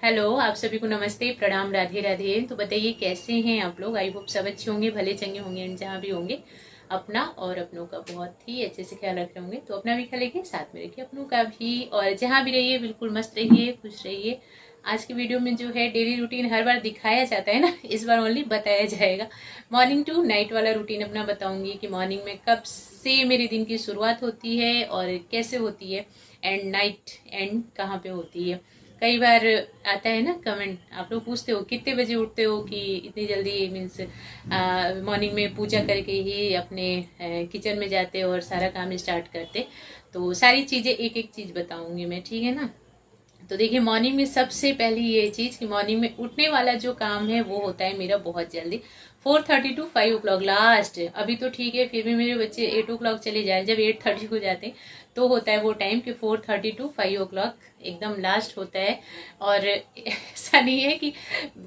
Hello, आप सभी को नमस्ते, प्रणाम, राधे राधे। तो बताइए कैसे हैं आप लोग। आई होप सब अच्छे होंगे, भले चंगे होंगे एंड जहाँ भी होंगे अपना और अपनों का बहुत ही अच्छे से ख्याल रख रहे होंगे। तो अपना भी ख्याल रखिए, साथ में रखिए अपनों का भी, और जहाँ भी रहिए बिल्कुल मस्त रहिए, खुश रहिए। आज की वीडियो में जो है डेली रूटीन हर बार दिखाया जाता है ना, इस बार ओनली बताया जाएगा। मॉर्निंग टू नाइट वाला रूटीन अपना बताऊंगी कि मॉर्निंग में कब से मेरे दिन की शुरुआत होती है और कैसे होती है, एंड नाइट एंड कहाँ पे होती है। कई बार आता है ना कमेंट, आप लोग पूछते हो कितने बजे उठते हो कि इतनी जल्दी, मीन्स मॉर्निंग में पूजा करके ही अपने किचन में जाते हो और सारा काम स्टार्ट करते। तो सारी चीज़ें एक एक चीज़ बताऊंगी मैं, ठीक है ना। तो देखिए, मॉर्निंग में सबसे पहली ये चीज कि मॉर्निंग में उठने वाला जो काम है वो होता है मेरा बहुत जल्दी, 4:30 टू 5 o'clock लास्ट। अभी तो ठीक है, फिर भी मेरे बच्चे 8 o'clock चले जाए, जब 8:30 को जाते हैं तो होता है वो टाइम कि 4:30 टू 5 o'clock एकदम लास्ट होता है। और ऐसा नहीं है कि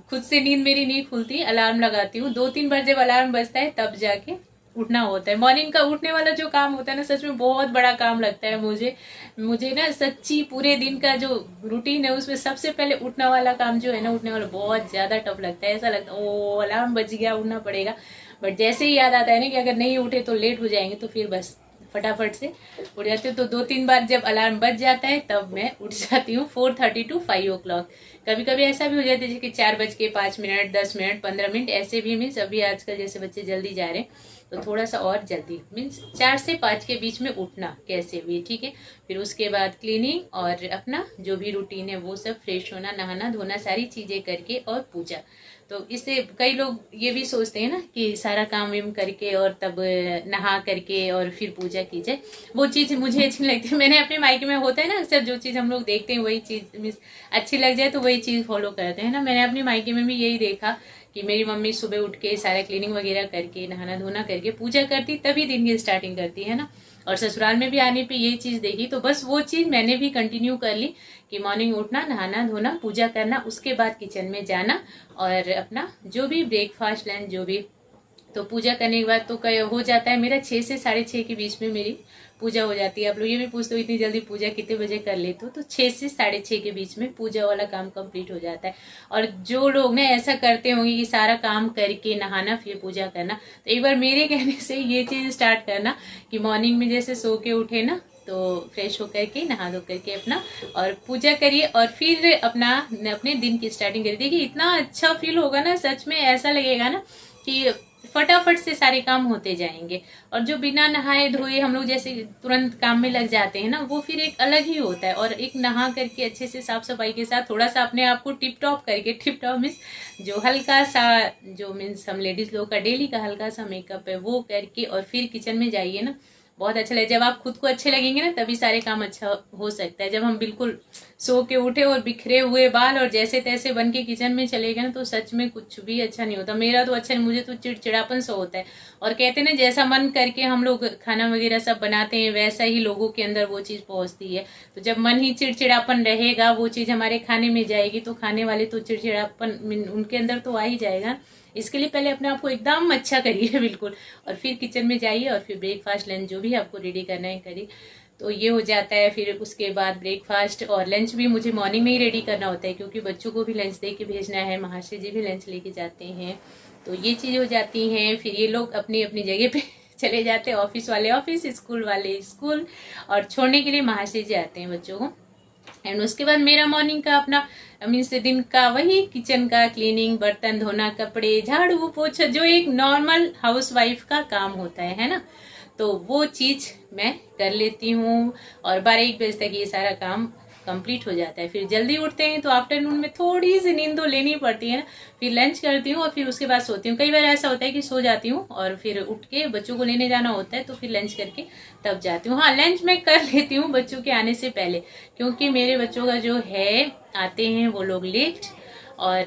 खुद से नींद मेरी नहीं खुलती, अलार्म लगाती हूँ 2-3 बार, जब अलार्म बजता है तब जाके उठना होता है। मॉर्निंग का उठने वाला जो काम होता है ना, सच में बहुत बड़ा काम लगता है मुझे। मुझे ना सच्ची पूरे दिन का जो रूटीन है उसमें सबसे पहले उठने वाला काम जो है ना, उठने वाला बहुत ज्यादा टफ लगता है। ऐसा लगता है ओ अलार्म बज गया, उठना पड़ेगा। बट जैसे ही याद आता है ना कि अगर नहीं उठे तो लेट हो जाएंगे, तो फिर बस फटाफट से उठ जाती हूँ। तो 2-3 बार जब अलार्म बज जाता है तब मैं उठ जाती हूँ, 4:30 टू 5 o'clock। कभी कभी ऐसा भी हो जाता है जैसे कि 4:05, 10 मिनट, 15 मिनट ऐसे भी। मीन्स अभी आजकल जैसे बच्चे जल्दी जा रहे हैं तो थोड़ा सा और जल्दी, मीन्स 4 से 5 के बीच में उठना कैसे भी, ठीक है। फिर उसके बाद क्लीनिंग और अपना जो भी रूटीन है वो सब, फ्रेश होना, नहाना धोना, सारी चीजें करके और पूजा। तो इससे कई लोग ये भी सोचते हैं ना कि सारा काम विम करके और तब नहा करके और फिर पूजा की जाए। वो चीज मुझे अच्छी नहीं लगती। मैंने अपने मायके में होता है ना, अक्सर जो चीज हम लोग देखते हैं वही चीज मीन्स अच्छी लग जाए तो वही चीज फॉलो करते हैं ना। मैंने अपने मायके में भी यही देखा कि मेरी मम्मी सुबह उठ के सारा क्लीनिंग वगैरह करके, नहाना धोना करके पूजा करती, तभी दिन की स्टार्टिंग करती है ना। और ससुराल में भी आने पे यही चीज देखी, तो बस वो चीज मैंने भी कंटिन्यू कर ली कि मॉर्निंग उठना, नहाना धोना, पूजा करना, उसके बाद किचन में जाना और अपना जो भी ब्रेकफास्ट लंच जो भी। तो पूजा करने के बाद तो हो जाता है मेरा 6 से 6:30 के बीच में मेरी पूजा हो जाती है। आप लोग ये भी पूछते हो इतनी जल्दी पूजा कितने बजे कर लेते हो, तो 6 से 6:30 के बीच में पूजा वाला काम कंप्लीट हो जाता है। और जो लोग ना ऐसा करते होंगे कि सारा काम करके नहाना फिर पूजा करना, तो एक बार मेरे कहने से ये चीज स्टार्ट करना कि मॉर्निंग में जैसे सो के उठे ना, तो फ्रेश होकर के नहा धो करके अपना और पूजा करिए और फिर अपना अपने दिन की स्टार्टिंग करिए। देखिए इतना अच्छा फील होगा ना, सच में ऐसा लगेगा ना कि फटाफट से सारे काम होते जाएंगे। और जो बिना नहाए धोए हम लोग जैसे तुरंत काम में लग जाते हैं ना, वो फिर एक अलग ही होता है। और एक नहा करके अच्छे से साफ सफाई के साथ थोड़ा सा अपने आप को टिप टॉप करके, टिप टॉप मीन्स जो हल्का सा, जो मीन्स हम लेडीज लोग का डेली का हल्का सा मेकअप है वो करके और फिर किचन में जाइए ना, बहुत अच्छा लगेगा। जब आप खुद को अच्छे लगेंगे ना तभी सारे काम अच्छा हो सकता है। जब हम बिल्कुल सो के उठे और बिखरे हुए बाल और जैसे तैसे बन के किचन में चले गए ना, तो सच में कुछ भी अच्छा नहीं होता। मेरा तो अच्छा नहीं, मुझे तो चिड़चिड़ापन सा होता है। और कहते हैं ना, जैसा मन करके हम लोग खाना वगैरह सब बनाते हैं वैसा ही लोगों के अंदर वो चीज पहुंचती है। तो जब मन ही चिड़चिड़ापन रहेगा, वो चीज हमारे खाने में जाएगी, तो खाने वाले तो चिड़चिड़ापन उनके अंदर तो आ ही जाएगा। इसके लिए पहले अपने आप को एकदम अच्छा करिए बिल्कुल, और फिर किचन में जाइए और फिर ब्रेकफास्ट लंच जो भी आपको रेडी करना है करिए। तो ये हो जाता है। फिर उसके बाद ब्रेकफास्ट और लंच भी मुझे मॉर्निंग में ही रेडी करना होता है, क्योंकि बच्चों को भी लंच दे के भेजना है, महाशय जी भी लंच लेके जाते हैं। तो ये चीज़ हो जाती हैं। फिर ये लोग अपनी अपनी जगह पे चले जाते हैं, ऑफिस वाले ऑफिस, स्कूल वाले स्कूल, और छोड़ने के लिए महाशय जी आते हैं बच्चों को। एंड उसके बाद मेरा मॉर्निंग का अपना मीन्स दिन का वही किचन का क्लीनिंग, बर्तन धोना, कपड़े झाड़ू पोछा, जो एक नॉर्मल हाउसवाइफ का काम होता है ना, तो वो चीज मैं कर लेती हूँ। और 12-1 बजे तक ये सारा काम कंप्लीट हो जाता है। फिर जल्दी उठते हैं तो आफ्टरनून में थोड़ी सी नींद तो लेनी पड़ती है ना। फिर लंच करती हूँ और फिर उसके बाद सोती हूँ। कई बार ऐसा होता है कि सो जाती हूँ और फिर उठ के बच्चों को लेने जाना होता है, तो फिर लंच करके तब जाती हूँ। हाँ, लंच मैं कर लेती हूँ बच्चों के आने से पहले, क्योंकि मेरे बच्चों का जो है आते हैं वो लोग लेट, और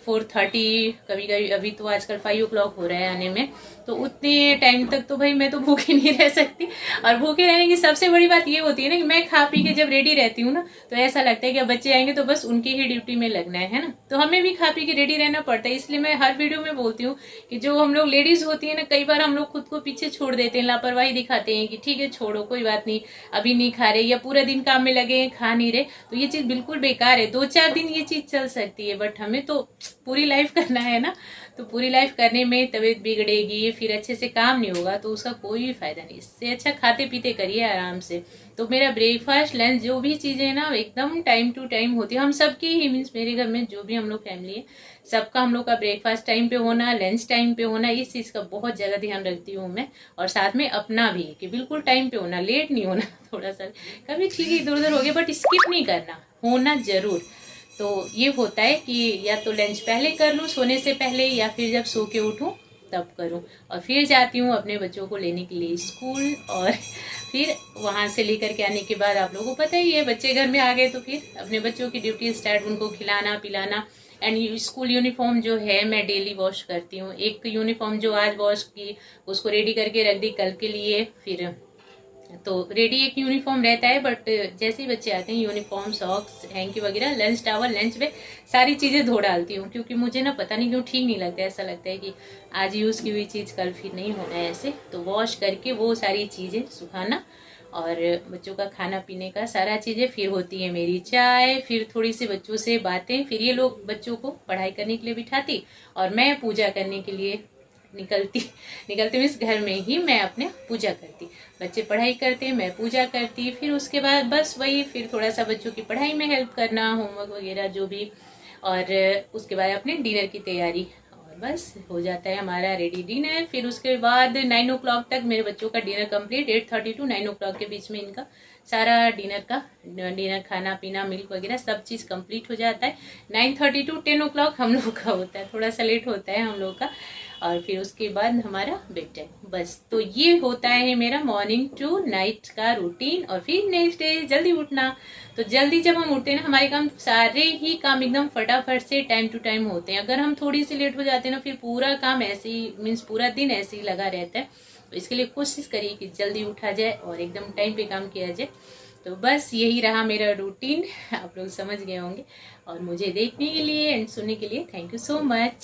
4:30 कभी कभी, अभी तो आजकल 5 o'clock हो रहा है आने में, तो उतने टाइम तक तो भाई मैं तो भूखी नहीं रह सकती। और भूखे रहने की सबसे बड़ी बात ये होती है ना कि मैं खा पी के जब रेडी रहती हूँ ना, तो ऐसा लगता है कि अब बच्चे आएंगे तो बस उनकी ही ड्यूटी में लगना है ना, तो हमें भी खा पी के रेडी रहना पड़ता है। इसलिए मैं हर वीडियो में बोलती हूँ कि जो हम लोग लेडीज होती है ना, कई बार हम लोग खुद को पीछे छोड़ देते हैं, लापरवाही दिखाते हैं कि ठीक है छोड़ो कोई बात नहीं, अभी नहीं खा रहे, या पूरा दिन काम में लगे हैं खा नहीं रहे, तो ये चीज बिल्कुल बेकार है। 2-4 दिन ये चीज चल सकती है, बट हमें तो पूरी लाइफ करना है ना, तो पूरी लाइफ करने में तबीयत बिगड़ेगी, फिर अच्छे से काम नहीं होगा, तो उसका कोई भी फायदा नहीं। इससे अच्छा खाते पीते करिए आराम से। तो मेरा ब्रेकफास्ट लंच जो भी चीजें ना एकदम टाइम टू टाइम होती है। हम सबकी ही मीन्स मेरे घर में जो भी हम लोग फैमिली है, सबका हम लोग का ब्रेकफास्ट टाइम पे होना, लंच टाइम पे होना, इस चीज का बहुत ज्यादा ध्यान रखती हूँ मैं। और साथ में अपना भी कि बिल्कुल टाइम पे होना, लेट नहीं होना। थोड़ा सा कभी ठीक है इधर उधर हो गया, बट स्किप नहीं करना, होना जरूर। तो ये होता है कि या तो लंच पहले कर लूँ सोने से पहले, या फिर जब सो के उठूँ तब करूँ। और फिर जाती हूँ अपने बच्चों को लेने के लिए स्कूल, और फिर वहां से लेकर के आने के बाद आप लोगों को पता ही है, बच्चे घर में आ गए तो फिर अपने बच्चों की ड्यूटी स्टार्ट, उनको खिलाना पिलाना। एंड स्कूल यूनिफॉर्म जो है मैं डेली वॉश करती हूँ। एक यूनिफॉर्म जो आज वॉश की उसको रेडी करके रख दी कल के लिए, फिर तो रेडी एक यूनिफॉर्म रहता है, बट जैसे ही बच्चे आते हैं यूनिफॉर्म सॉक्स हैंकी वगैरह, लंच टावल लंच में सारी चीजें धो डालती हूँ, क्योंकि मुझे ना पता नहीं क्यों ठीक नहीं लगता है। ऐसा लगता है कि आज यूज की हुई चीज कल फिर नहीं होना है ऐसे, तो वॉश करके वो सारी चीजें सुखाना, और बच्चों का खाना पीने का सारा चीजें, फिर होती है मेरी चाय, फिर थोड़ी सी बच्चों से बातें, फिर ये लोग बच्चों को पढ़ाई करने के लिए बिठाती, और मैं पूजा करने के लिए निकलती निकलती मीन्स घर में ही मैं अपने पूजा करती। बच्चे पढ़ाई करते मैं पूजा करती, फिर उसके बाद बस वही, फिर थोड़ा सा बच्चों की पढ़ाई में हेल्प करना, होमवर्क वगैरह जो भी, और उसके बाद अपने डिनर की तैयारी, और बस हो जाता है हमारा रेडी डिनर। फिर उसके बाद 9 o'clock तक मेरे बच्चों का डिनर कंप्लीट, 8:30 to 9 o'clock के बीच में इनका सारा डिनर खाना पीना मिल्क वगैरह सब चीज कंप्लीट हो जाता है। 9:30 to 10 o'clock हम लोग का होता है, थोड़ा सा लेट होता है हम लोग का, और फिर उसके बाद हमारा बेड टाइम। बस तो ये होता है मेरा मॉर्निंग टू नाइट का रूटीन। और फिर नेक्स्ट डे जल्दी उठना, तो जल्दी जब हम उठते हैं ना, हमारे काम सारे ही काम एकदम फटाफट से टाइम टू टाइम होते हैं। अगर हम थोड़ी सी लेट हो जाते हैं ना, फिर पूरा काम ऐसे ही मीन्स पूरा दिन ऐसे ही लगा रहता है। तो इसके लिए कोशिश करिए कि जल्दी उठा जाए और एकदम टाइम पे काम किया जाए। तो बस यही रहा मेरा रूटीन, आप लोग समझ गए होंगे। और मुझे देखने के लिए एंड सुनने के लिए थैंक यू सो मच।